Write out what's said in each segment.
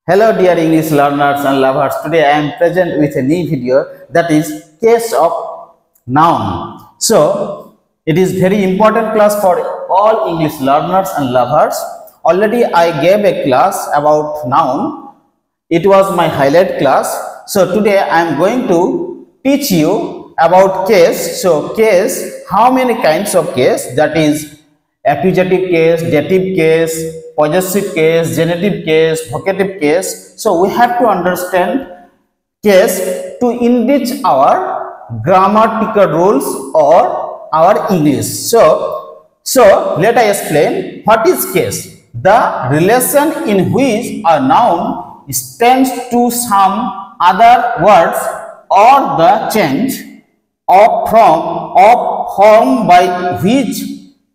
Hello dear English learners and lovers. Today I am present with a new video, that is case of noun. So it is very important class for all English learners and lovers. Already I gave a class about noun. It was my highlight class. So today I am going to teach you about case. So case, how many kinds of case, that is accusative case, dative case, possessive case, genitive case, vocative case. So we have to understand case to enrich our grammatical rules or our English. So let I explain what is case. The relation in which a noun stands to some other words or the change of form by which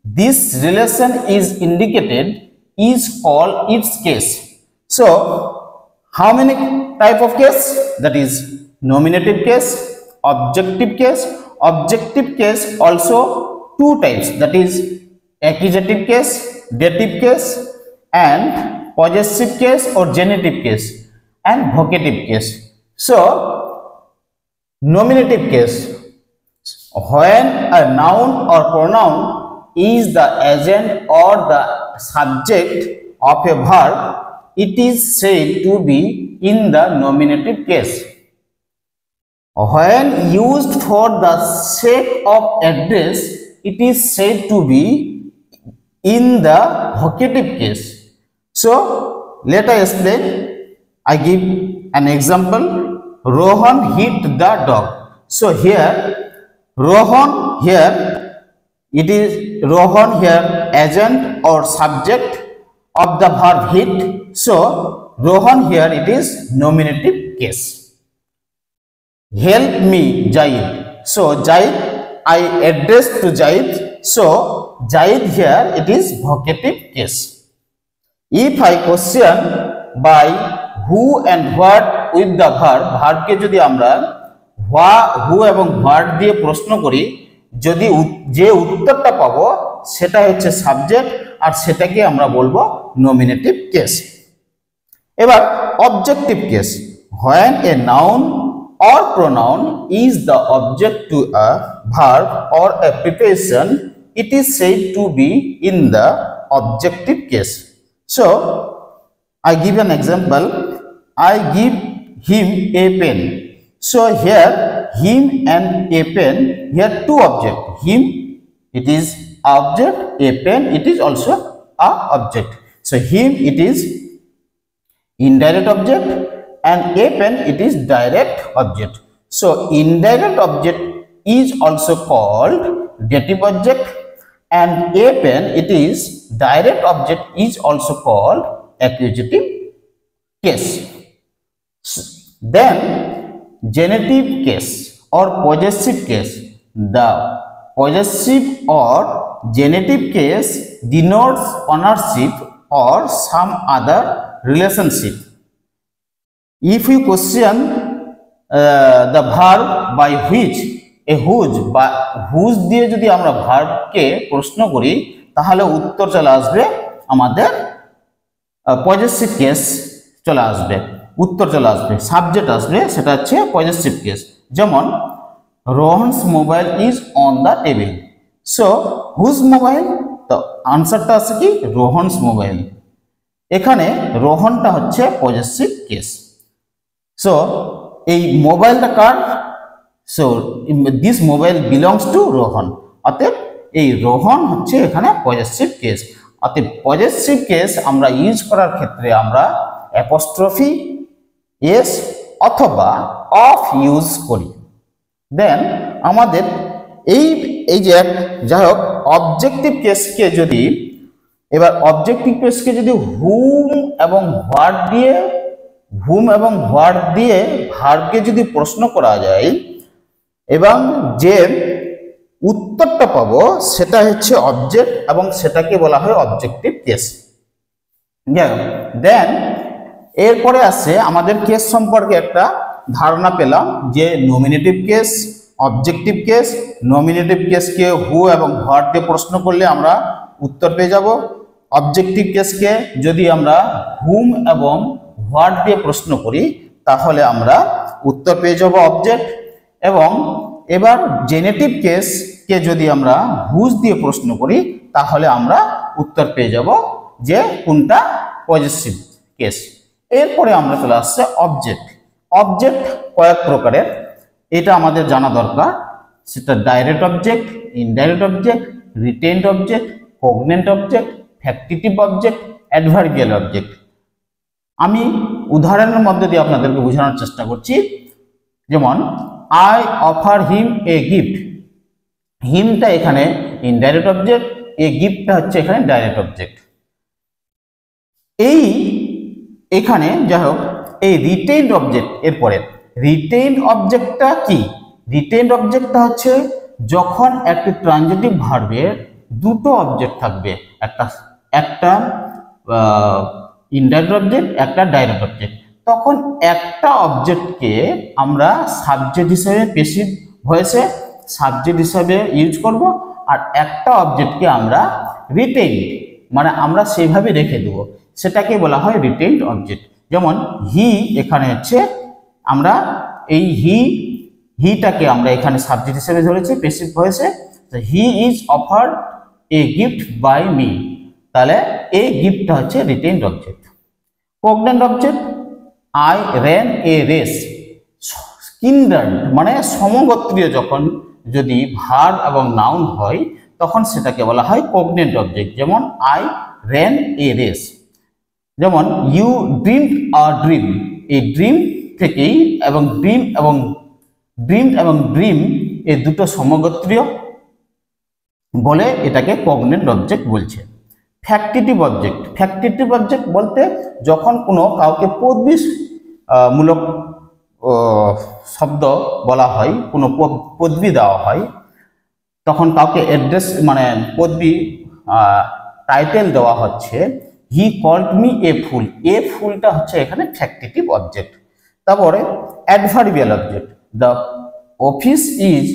this relation is indicated is called its case. So how many type of case? That is nominative case, objective case. Objective case also two types, that is accusative case, dative case, and possessive case or genitive case, and vocative case. So nominative case, when a noun or pronoun is the agent or the subject of a verb, it is said to be in the nominative case. When used for the sake of address, it is said to be in the vocative case. So let I explain. I give an example. Rohan hit the dog. So here Rohan, here it is Rohan here agent or subject of the verb hit. So Rohan here it is nominative case. Help me Zaid. So Zaid, I address to Zaid. So Zaid here it is vocative case. If I question by who and what with the verb के যদি আমরা who এবং what দিয়ে প্রশ্ন করি, যদি যে উত্তরটা পাবো সেটা হচ্ছে সাবজেক্ট আর সেটাকে আমরা বলবো nominative case. এবার objective case, when a noun or pronoun is the object to a verb or a preposition, it is said to be in the objective case. So I give an example. I give him a pen. So here him and a pen, here two object. Him it is object, a pen it is also a object. So him it is indirect object and a pen it is direct object. So indirect object is also called dative object and a pen it is direct object is also called accusative case. Then genitive case or possessive case. The possessive or genitive case denotes ownership or some other relationship. If you question the verb by which, a whose বা whose দিয়ে যদি আমরা verb কে প্রশ্ন করি তাহলে উত্তর চলে আসবে আমাদের possessive case চলে আসবে, উত্তর চলে আসবে, সাবজেক্ট আসবে, সেটা হচ্ছে পজিটিভ কেস। যেমন Rohan's mobile is on the table. So whose mobile, তো আনসারটা আছে কি রোহনস মোবাইল। এখানে রোহনটা হচ্ছে পজিটিভ কেস। সো এই মোবাইলটা কার? So this mobile belongs to Rohan. অতএব এই রোহন হচ্ছে এখানে পজিটিভ কেস। অতএব পজিটিভ কেস আমরা ইউজ করার ক্ষেত্রে আমরা অ্যাপোস্ট্রফি এস অথবা অফ ইউজ করি। দেন আমাদের এই যে যাই হোক অবজেক্টিভ কেসকে যদি, এবার অবজেক্টিভ কেসকে যদি হুম এবং হোয়াট দিয়ে ভার্বকে যদি প্রশ্ন করা যায় এবং যে উত্তরটা পাবো সেটা হচ্ছে অবজেক্ট এবং সেটাকে বলা হয় অবজেক্টিভ কেস। দেন এরপরে আছে আমাদের কেস সম্পর্কে একটা ধারণা পেলাম যে nominative case, objective case. Nominative কেসকে হু এবং হোয়াট দিয়ে প্রশ্ন করলে আমরা উত্তর পেয়ে যাব। অবজেক্টিভ কেসকে যদি আমরা হুম এবং হোয়াট দিয়ে প্রশ্ন করি তাহলে আমরা উত্তর পেয়ে যাব অবজেক্ট। এবং এবার জেনেটিভ কেসকে যদি আমরা হুজ দিয়ে প্রশ্ন করি তাহলে আমরা উত্তর পেয়ে যাব যে কোনটা পজেসিভ কেস। এরপরে আমরা চলে আসছে অবজেক্ট। অবজেক্ট কয়েক প্রকারের, এটা আমাদের জানা দরকার। সেটা direct object, indirect object, retained object, cognate object, factitive object, adverbial object. আমি উদাহরণের মধ্যে দিয়ে আপনাদেরকে বোঝানোর চেষ্টা করছি। যেমন I offer him a gift, হিমটা এখানে ইনডাইরেক্ট অবজেক্ট, এ গিফটটা হচ্ছে এখানে ডাইরেক্ট অবজেক্ট। এই এখানে যাই হোক এই রিটেইনড অবজেক্ট, এরপরে রিটেইনড অবজেক্টটা কি? রিটেইনড অবজেক্টটা হচ্ছে যখন একটি ট্রানজিটিভ ভার্বের দুটো অবজেক্ট থাকবে, একটা ইনডাইরেক্ট অবজেক্ট, একটা ডাইরেক্ট অবজেক্ট, তখন একটা অবজেক্টকে আমরা সাবজেক্ট হিসেবে প্যাসিভ ভয়েসে সাবজেক্ট হিসেবে ইউজ করব, আর একটা অবজেক্টকে আমরা রিটেইনড মানে আমরা সেইভাবে রেখে দেব, সেটাকে বলা হয় রিটেইনড অবজেক্ট। যেমন হি এখানে হচ্ছে আমরা এই হিটাকে আমরা এখানে সাবজেক্ট হিসেবে ধরেছি প্যাসিভ ভয়েসে, he is offered a gift by me, তাহলে এই গিফটটা হচ্ছে retained object. Cognate object I ran a race, kindred মানে সমগোত্রীয় যখন যদি ভার্ব এবং নাউন হয় তখন সেটাকে বলা হয় কগনেন্ট অবজেক্ট। যেমন আই রেন এ রেস। যেমন ইউ ড্রিম আ ড্রিম, এই ড্রিম থেকেই এবং ড্রিম এই দুটো সমগোত্রীয় বলে এটাকে কগনেন্ট অবজেক্ট বলছে। ফ্যাক্টিটিভ অবজেক্ট, ফ্যাক্টিটিভ অবজেক্ট বলতে যখন কোনো কাউকে পদবি মূলক শব্দ বলা হয়, কোনো পদবি দেওয়া হয়, তখন কাউকে অ্যাড্রেস মানে পদবি টাইটেল দেওয়া হচ্ছে, হি কল্ড মি এ ফুল, এ ফুলটা হচ্ছে এখানে ফ্যাক্টিটিভ অবজেক্ট। তারপরে adverbial object, the office is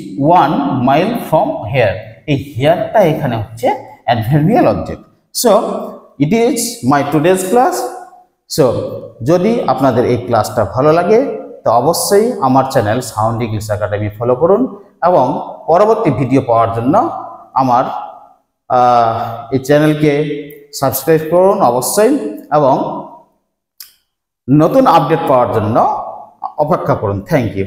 1 mile from here, এই হেয়ারটা এখানে হচ্ছে adverbial object. So it is my today's class. So যদি আপনাদের এই ক্লাসটা ভালো লাগে তো অবশ্যই আমার channel sound English academy follow করুন এবং পরবর্তী ভিডিও পাওয়ার জন্য আমার এই চ্যানেলকে সাবস্ক্রাইব করুন অবশ্যই, এবং নতুন আপডেট পাওয়ার জন্য অপেক্ষা করুন। Thank you.